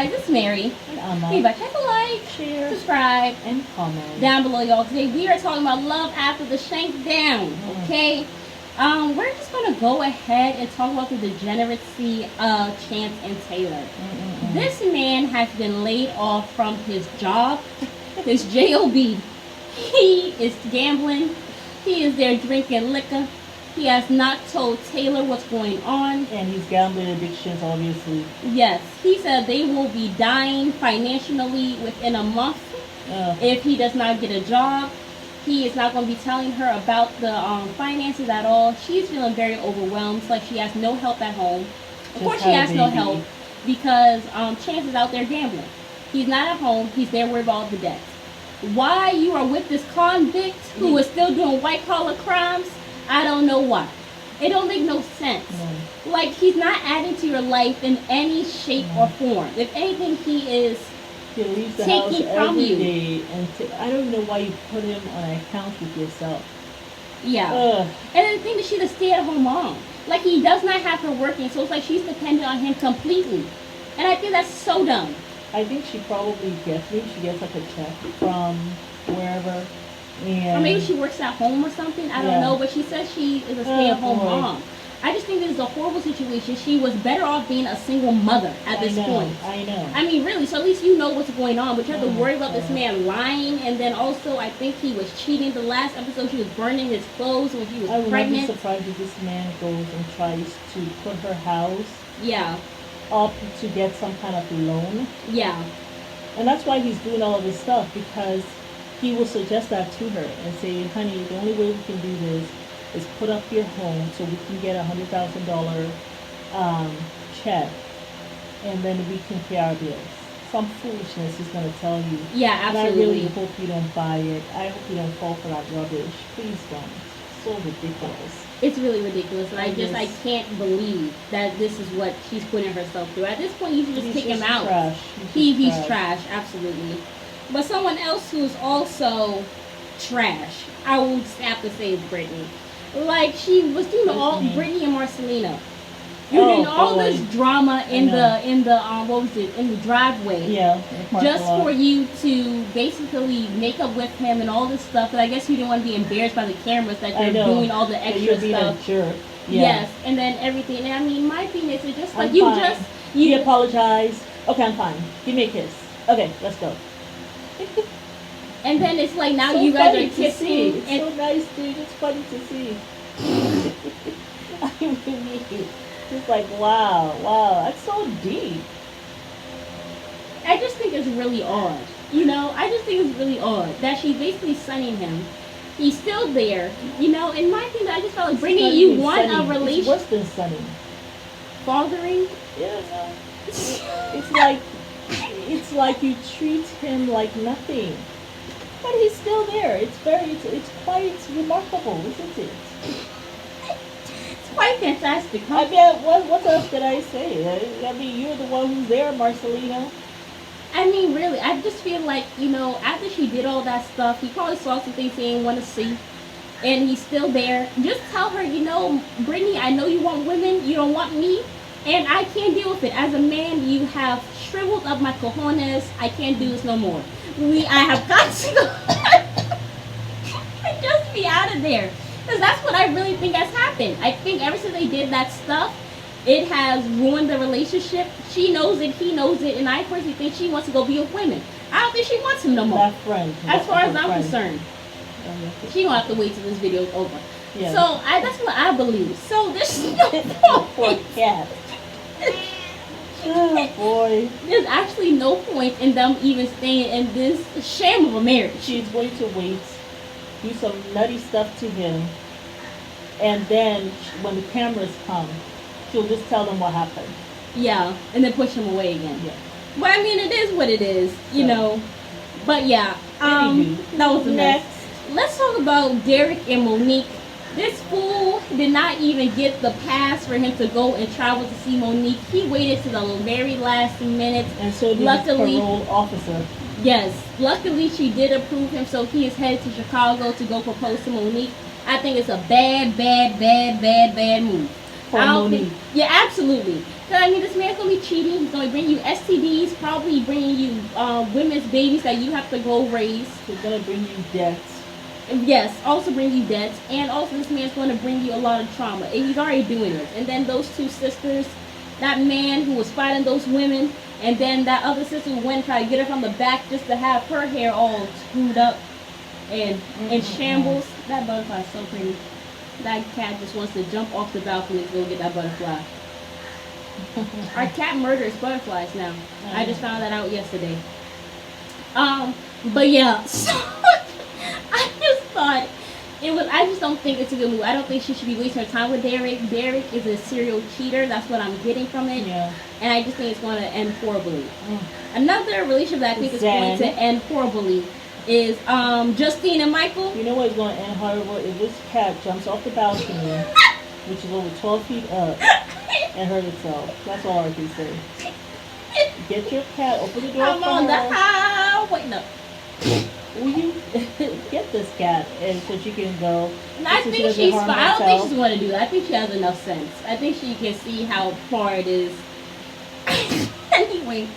guys, it's Mary. And Remember, check a like, share, subscribe, and comment down below, y'all. Today we are talking about love after the shank down. Okay. We're just gonna go ahead and talk about the degeneracy of Chance and Taylor. This man has been laid off from his job, his job. He is gambling. He is there drinking liquor. He has not told Taylor what's going on. And he's gambling addictions, obviously. Yes. He said they will be dying financially within a month if he does not get a job. He is not going to be telling her about the finances at all. She's feeling very overwhelmed. It's like she has no help at home. Of course she has no help because Chance is out there gambling. He's not at home. He's there worried about all the debts. Why you are with this convict who is still doing white-collar crimes, I don't know why. It don't make no sense. Like, he's not adding to your life in any shape or form. If anything, he is leaves the taking house from every you. Day and I don't know why you put him on an account with yourself. Yeah. And then the thing is, she's a stay-at-home mom. Like, he does not have her working, so it's like she's dependent on him completely. And I think that's so dumb. I think she probably gets like a check from wherever. And or maybe she works at home or something. I don't know. But she says she is a stay-at-home mom. I just think this is a horrible situation. She was better off being a single mother at this point. I know. I mean, really. So at least you know what's going on. But you have to worry about this man lying. And then also, I think he was cheating. The last episode, she was burning his clothes when she was pregnant. I would be surprised if this man goes and tries to put her house up to get some kind of loan. Yeah. And that's why he's doing all of this stuff, because he will suggest that to her and say, honey, the only way we can do this is put up your home so we can get $100,000 check, and then we can pay our bills. Some foolishness he's going to tell you. Yeah, absolutely. And I really hope you don't buy it. I hope you don't fall for that rubbish. Please don't. So ridiculous. It's really ridiculous, and I can't believe that this is what she's putting herself through. At this point, you should just take him out. Trash. He's trash, absolutely. But someone else who's also trash, I will have to say, is Brittany. Like, she was doing all Brittany and Marcelino. You're doing all this drama in the driveway. Yeah. Just for you to basically make up with him and all this stuff. And I guess you didn't want to be embarrassed by the cameras that you're doing all the extra you're being stuff. A jerk. Yeah. Yes, and then everything. And I mean, my thing is, it's just like you apologize. Okay, I'm fine. Give me a kiss. Okay, let's go. And then it's like now so you guys are kissing. It's so nice, dude. It's funny to see. I mean, it's like, wow, that's so deep. I just think it's really odd. You know, I just think it's really odd that she's basically sunning him. He's still there. You know, in my thing, I just felt like Brittany, you want a relationship. It's worse than sunning. Fathering? Yeah, no. It's like you treat him like nothing. But he's still there. It's quite remarkable, isn't it? It's quite fantastic. Huh? I mean, what else did I say? I mean, you're the one who's there, Marcelino. I mean, really, I just feel like, you know, after she did all that stuff, he probably saw some things he didn't want to see. And he's still there. Just tell her, you know, Brittany, I know you want women. You don't want me. And I can't deal with it. As a man, you have shriveled up my cojones. I can't do this no more. I have got to go. Just be out of there. Because that's what I really think has happened. I think ever since they did that stuff, it has ruined the relationship. She knows it, he knows it, and I personally think she wants to go be with women. I don't think she wants him no more. That friend. As far as I'm concerned. She don't have to wait till this video is over. Yeah. So that's what I believe. So there's no poor cat. Oh boy. There's actually no point in them even staying in this sham of a marriage. She's going to wait, do some nutty stuff to him, and then when the cameras come, she'll just tell them what happened. Yeah, and then push him away again. Yeah. But I mean, it is what it is, you know. But yeah, that was the next. Let's talk about Derek and Monique. This fool did not even get the pass for him to go and travel to see Monique. He waited to the very last minute. And so did his parole officer. Yes. Luckily, she did approve him, so he is headed to Chicago to go propose to Monique. I think it's a bad move. for I don't Monique. think. Yeah, absolutely. Because I mean, this man's gonna be cheating. He's gonna bring you STDs, probably bringing you women's babies that you have to go raise. He's gonna bring you debts. Yes, also bring you debts, and also this man's going to bring you a lot of trauma. And he's already doing it. And then those two sisters, that man who was fighting those women, and then that other sister who went and tried to get her from the back just to have her hair all screwed up and in shambles. That butterfly is so pretty. That cat just wants to jump off the balcony to go get that butterfly. Our cat murders butterflies now. I just found that out yesterday. But yeah, so I just thought it was. I just don't think it's a good move. I don't think she should be wasting her time with Derek. Derek is a serial cheater. That's what I'm getting from it. Yeah. And I just think it's going to end horribly. Another relationship that I think is going to end horribly is Justine and Michael. You know what's going to end horrible? If this cat jumps off the balcony, which is over 12 feet up, and hurt itself. That's all I can say. Get your cat, open the door I'm for on her. the highway. No. Will you get this cat and so she can go? I so think doesn't she's harm fine. I don't think herself? she's going to do that. I think she has enough sense. I think she can see how far it is. Anyway,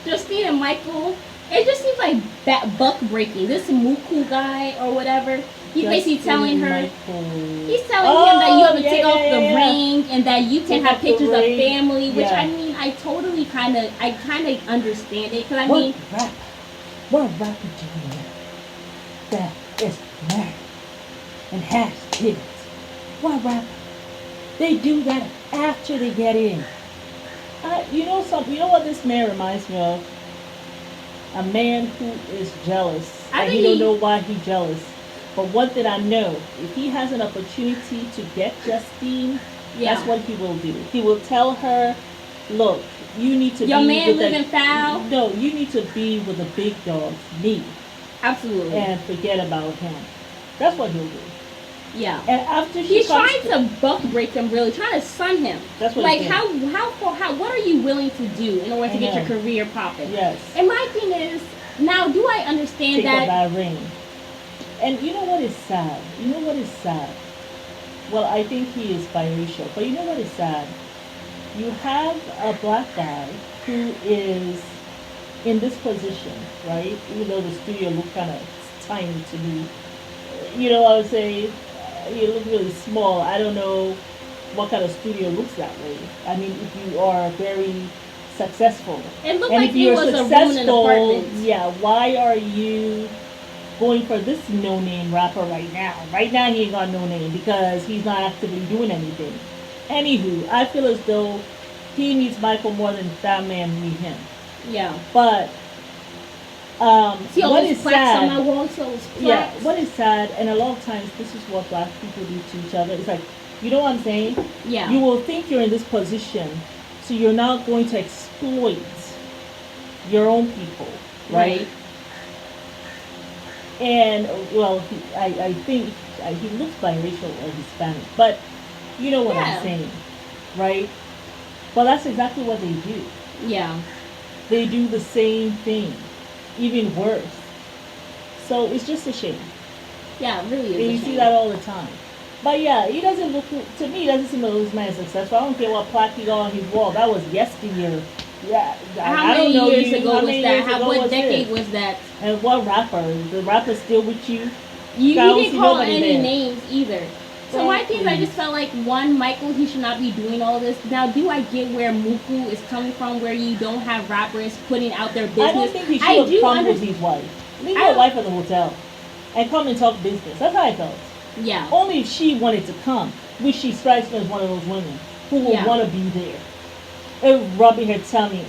Justine and Michael, it just seems like buck breaking. This Muku guy or whatever, he's basically telling her, he's telling him that you have to take off the ring and that you can have pictures of family, which I mean, I totally kind of understand it. Because I mean, what rapper doing that is married and has kids? What rapper? They do that after they get in. You know something? You know what this man reminds me of? A man who is jealous. And he don't know why he's jealous. But one thing I know, if he has an opportunity to get Justine, that's what he will do. He will tell her, look, you need to your be man with living foul. No, you need to be with the big dog, me. Absolutely. And forget about him. That's what he'll do. Yeah. And after he's trying to buck break him, really trying to sun him. That's what. Like how what are you willing to do in order to get your career popping? Yes. And my thing is, now do I understand that? Take up that ring. And you know what is sad? You know what is sad? Well, I think he is biracial, but you know what is sad? You have a black guy who is in this position, right? Even though the studio looked kind of tiny to me. You know, I would say you look really small. I don't know what kind of studio looks that way. I mean, if you are very successful. It looked like it was a room in an apartment. Yeah, why are you going for this no-name rapper right now? Right now he ain't got no name because he's not actively doing anything. Anywho, I feel as though he needs Michael more than that man need him. Yeah. But see all what those is plaques sad? On my wall, so those plaques. Yeah, what is sad, and a lot of times this is what black people do to each other. It's like, you know what I'm saying? Yeah. You will think you're in this position, so you're not going to exploit your own people, right? And well, I think he looks biracial or Hispanic, but you know what I'm saying, right? But that's exactly what they do. Yeah. They do the same thing, even worse. So it's just a shame. Yeah, it really is. And you see that all the time. But yeah, he doesn't look, to me, he doesn't seem like this man is successful. I don't care what plaque he got on his wall. That was yesteryear. Yeah. How many years ago was that? What decade was that? And what rapper? The rapper still with you? You didn't call any names either. So my thing is, I just felt like, one, Michael, he should not be doing all this. Now, do I get where Muku is coming from, where you don't have rappers putting out their business? I don't think he should have come with his wife. Leave your wife at the hotel and come and talk business. That's how I felt. Yeah. Only if she wanted to come, which she strikes me as one of those women who will want to be there. And rubbing her tummy,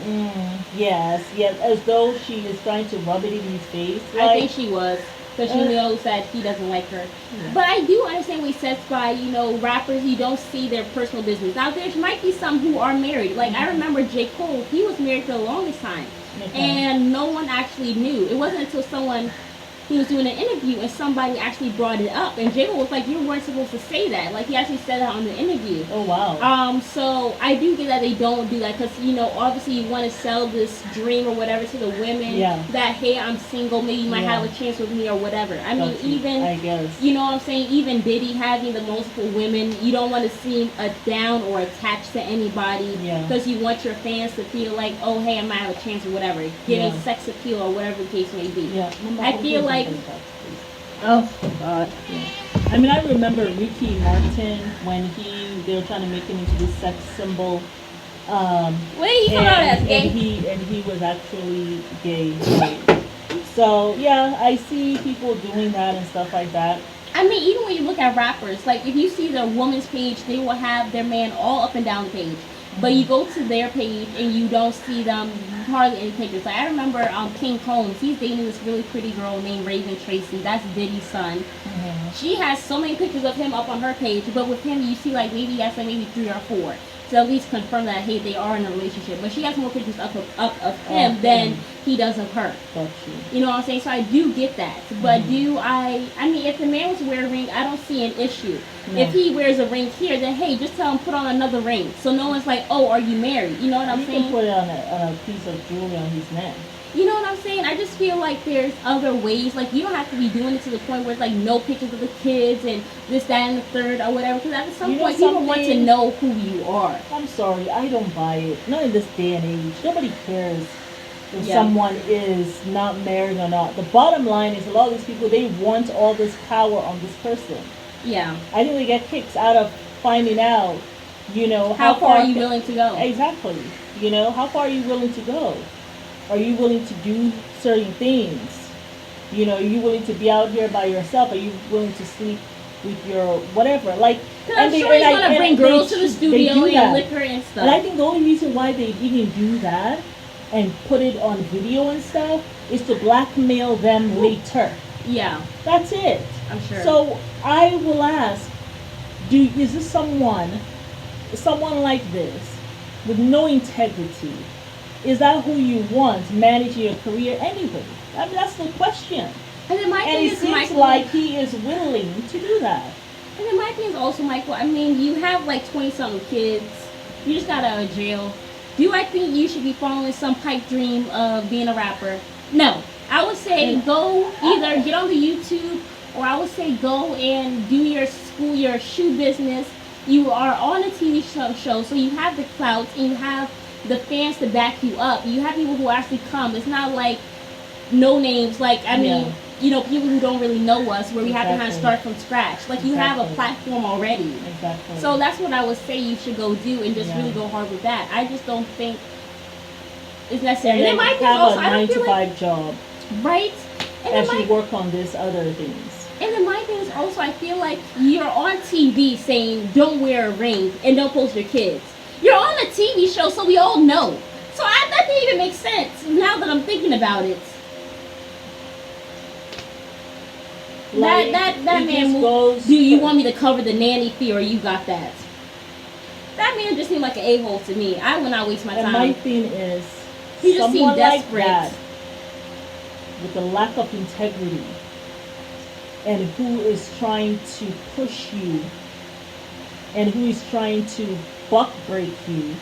yes, as though she is trying to rub it in his face. Like, I think she was. Because she knows that he doesn't like her. Yeah. But I do understand what he says by, rappers, you don't see their personal business. Now, there might be some who are married. Like, I remember J. Cole, he was married for the longest time. And no one actually knew. It wasn't until someone he was doing an interview and somebody actually brought it up, and Jada was like, "You weren't supposed to say that." Like he actually said that on the interview. Oh wow. So I do get that they don't do that because obviously you want to sell this dream or whatever to the women. Yeah. That hey, I'm single, maybe you might have a chance with me or whatever. I mean, even I guess. you know what I'm saying. Even Diddy having the multiple women, you don't want to seem down or attached to anybody because you want your fans to feel like, oh hey, I might have a chance or whatever, giving sex appeal or whatever the case may be. Yeah. I feel like. Oh God. Yeah. I mean, I remember Ricky Martin when they were trying to make him into this sex symbol. What did he come out as? Gay? And he was actually gay. Right? So yeah, I see people doing that and stuff like that. I mean, even when you look at rappers, like if you see the woman's page, they will have their man all up and down the page. But you go to their page and you don't see them hardly any pictures. Like I remember King Combs, he's dating this really pretty girl named Raven Tracy. That's Diddy's son. Mm-hmm. She has so many pictures of him up on her page, but with him you see like maybe that's like maybe 3 or 4. To at least confirm that hey, they are in a relationship. But she has more pictures up of him than he does of her. You know what I'm saying? So I do get that. But I mean, if the man was to wear a ring, I don't see an issue. No. If he wears a ring here, then hey, just tell him put on another ring. So no one's like, oh, are you married? You know what I'm saying? You can put it on a piece of jewelry on his neck. You know what I'm saying? I just feel like there's other ways. Like, you don't have to be doing it to the point where it's like no pictures of the kids and this, that, and the third or whatever. Because at some point, people want to know who you are. I'm sorry, I don't buy it. Not in this day and age. Nobody cares if someone is not married or not. The bottom line is a lot of these people, they want all this power on this person. Yeah. I think they get kicks out of finding out, how far are you willing to go? Exactly. How far are you willing to go? Are you willing to do certain things? Are you willing to be out here by yourself? Are you willing to sleep with your whatever? Like, I'm sure he's gonna bring girls to the studio and liquor and stuff. And I think the only reason why they even do that and put it on video and stuff is to blackmail them later. Yeah, that's it. I'm sure. So I will ask, is this someone like this with no integrity? Is that who you want managing your career anyway? I mean, that's the question. And it seems like he is willing to do that. And then my thing is also, Michael, I mean, you have like 20-something kids. You just got out of jail. Do I think you should be following some pipe dream of being a rapper? No. I would say go either get on the YouTube, or I would say go and do your shoe business. You are on a TV show, so you have the clout and you have the fans to back you up. You have people who actually come. It's not like no names. Like, I mean, people who don't really know us, where we have to kind of start from scratch. Like, you have a platform already. Exactly. So that's what I would say you should go do and just really go hard with that. I just don't think it's necessary. And then have a 9 to 5 job. Right. And actually work on this other things. And then my thing is also, I feel like you're on TV saying don't wear a ring and don't post your kids. You're on a TV show, so we all know. So that didn't even make sense now that I'm thinking about it. Like, that man goes. Do you want me to cover the nanny fee, or you got that? That man just seemed like an a-hole to me. I would not waste my time. And my thing is, he just seemed desperate. Like that, with the lack of integrity, and who is trying to push you, and who is trying to buck break you,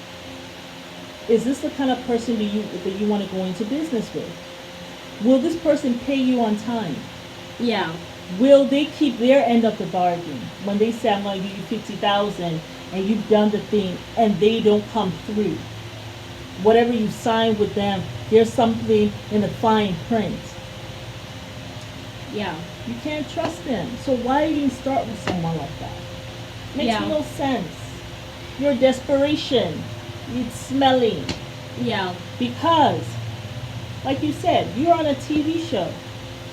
is this the kind of person that you want to go into business with? Will this person pay you on time? Yeah. Will they keep their end of the bargain when they say I'm going to give you $50,000 and you've done the thing and they don't come through? Whatever you signed with them, there's something in the fine print. Yeah. You can't trust them. So why even start with someone like that? Makes no sense. Your desperation, it's smelling. Yeah. Because, like you said, you're on a TV show.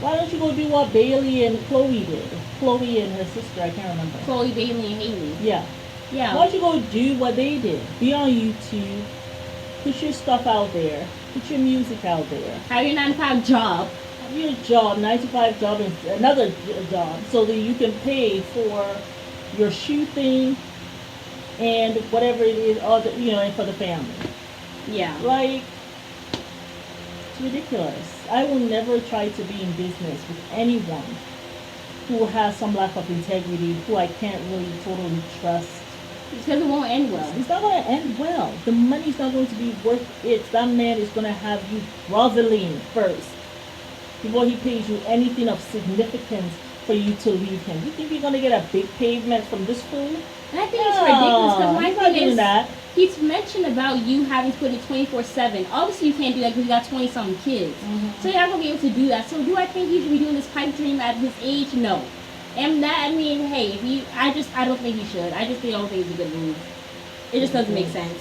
Why don't you go do what Bailey and Chloe did? Chloe and her sister, I can't remember. Chloe, Bailey, and Haley. Yeah. Yeah. Why don't you go do what they did? Be on YouTube, put your stuff out there, put your music out there. Have your 9-to-5 job. Have your job, 9-to-5 job, and another job, so that you can pay for your shoe thing and whatever it is, and for the family. Yeah. Like, It's ridiculous. I will never try to be in business with anyone who has some lack of integrity, who I can't really totally trust. Because it won't end well. It's not going to end well. The money's not going to be worth it. That man is going to have you groveling first before he pays you anything of significance for you to leave him. You think you're going to get a big payment from this fool? And I think it's ridiculous because my he's not thing doing is, that. he's mentioned about you having to put it 24/7. Obviously, you can't do that because you got 20-something kids. So you're not going to be able to do that. So do I think he should be doing this pipe dream at his age? No. And that, I mean, hey, if you, I don't think he should. I don't think it's a good move. It just doesn't make sense.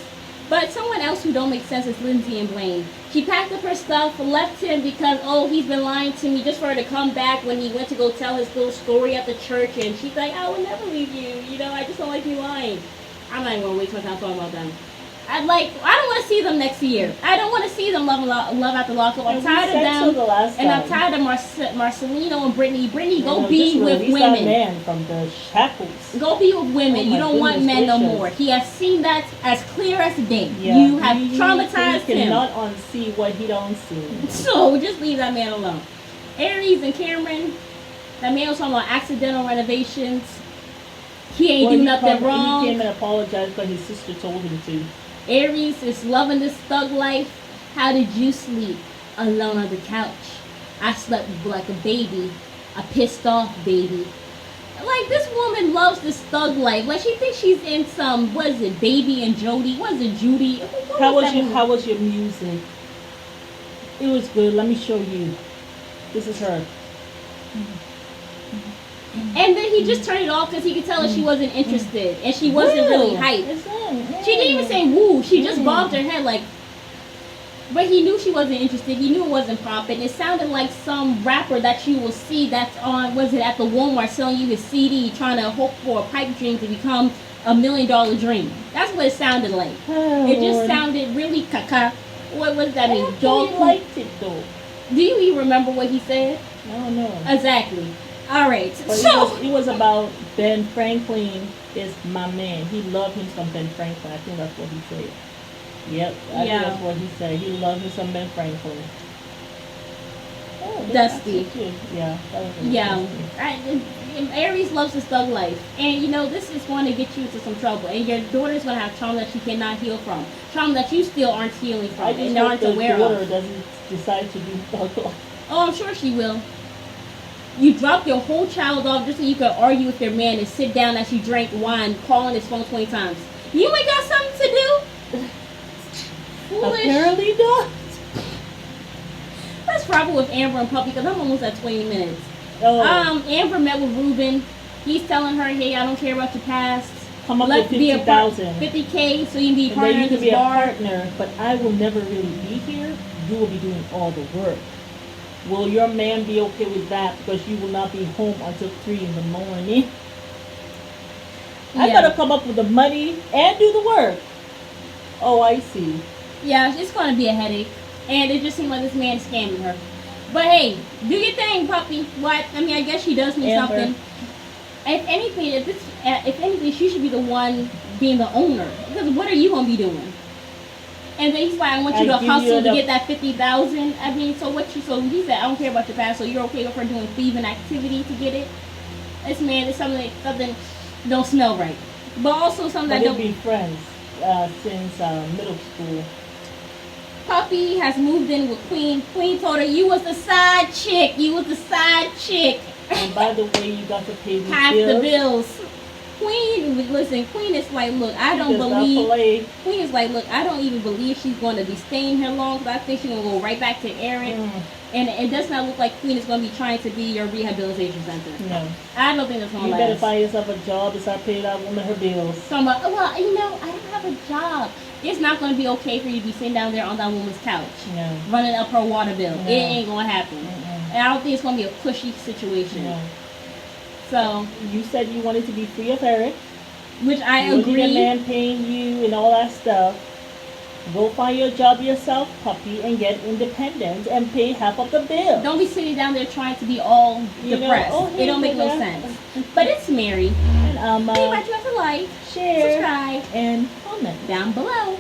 But someone else who don't make sense is Lindsay and Blaine. She packed up her stuff, left him because, oh, he's been lying to me, just for her to come back when he went to go tell his little story at the church. And she's like, I will never leave you. You know, I just don't like you lying. I'm not even going to waste my time talking about them. I don't want to see them next year. I don't want to see them love at the Lockup. I'm tired of them. And I'm tired of Marcelino and Brittany. Brittany, go be with women. That man from the shackles. Go be with women. You don't want men no more. He has seen that as clear as day. Yeah. You have traumatized him. He cannot unsee what he don't see. So just leave that man alone. Aries and Cameron, that man was talking about accidental renovations. He ain't do nothing wrong. He came and apologized, but his sister told him to. Aries is loving this thug life. How did you sleep? Alone on the couch. I slept like a baby. A pissed off baby. Like, this woman loves this thug life. Like, she thinks she's in some, what is it, Baby and Jody? What is it, Judy? How was your music? It was good. Let me show you. This is her. And then he just turned it off because he could tell her she wasn't interested. And she wasn't really hyped. She didn't even say woo. She just bobbed her head like... But he knew she wasn't interested. He knew it wasn't popping. It sounded like some rapper that you will see that's on... Was it at the Walmart selling you his CD trying to hope for a pipe dream to become $1 million dream. That's what it sounded like. Oh, it just sounded really caca. What does that mean? Dog liked it though. Do you even remember what he said? No. Exactly. All right. But so it was about Ben Franklin is my man. He loved him some Ben Franklin. I think that's what he said. Yep. I think that's what he said. He loved him some Ben Franklin. Oh, Dusty. Yeah. That was Aries loves his thug life. And you know, this is going to get you into some trouble. And your daughter's going to have trauma that she cannot heal from. Trauma that you still aren't healing from. And aren't aware of. Your daughter doesn't decide to do thug life. Oh, I'm sure she will. You dropped your whole child off just so you could argue with your man and sit down as you drank wine, calling his phone 20 times. You ain't got something to do? Foolish. Apparently not. Let's wrap it with Amber and Puppy because I'm almost at 20 minutes. Oh. Amber met with Ruben. He's telling her, hey, I don't care about your past. Come up with 50,000. 50K so you can be a partner in this bar. You can be a partner, but I will never really be here. You will be doing all the work. Will your man be okay with that? Because you will not be home until 3 in the morning. I gotta come up with the money and do the work. Oh, I see. Yeah, it's gonna be a headache. And it just seemed like this man scamming her. But hey, do your thing, Puppy. What? I mean, I guess she does need Amber. something. If anything, she should be the one being the owner. Because what are you gonna be doing? And then he's like, I want you to hustle to get that 50,000. I mean, so he said, I don't care about your past, so you're okay with her doing thieving activity to get it? This man is something don't smell right. But also something that don't... They've been friends since middle school. Puppy has moved in with Queen. Queen told her, you was the side chick. You was the side chick. And by the way, you got to pay the half the bills. Queen is like, look, I don't believe. Queen is like, look, I don't even believe she's going to be staying here long because I think she's going to go right back to Aaron. And it does not look like Queen is going to be trying to be your rehabilitation center. No. I don't think that's going to last. You better find yourself a job and start paying that woman her bills. So I'm like, well, you know, I don't have a job. It's not going to be okay for you to be sitting down there on that woman's couch. No. Running up her water bill. No. It ain't going to happen. And I don't think it's going to be a cushy situation. No. So you said you wanted to be free of Eric, which I agree. You need a man paying you and all that stuff. Go find your job yourself, Puppy, and get independent and pay half of the bill. Don't be sitting down there trying to be all depressed. It don't make no sense. But it's Mary. And Leave my dress a like, share, subscribe, and comment down below.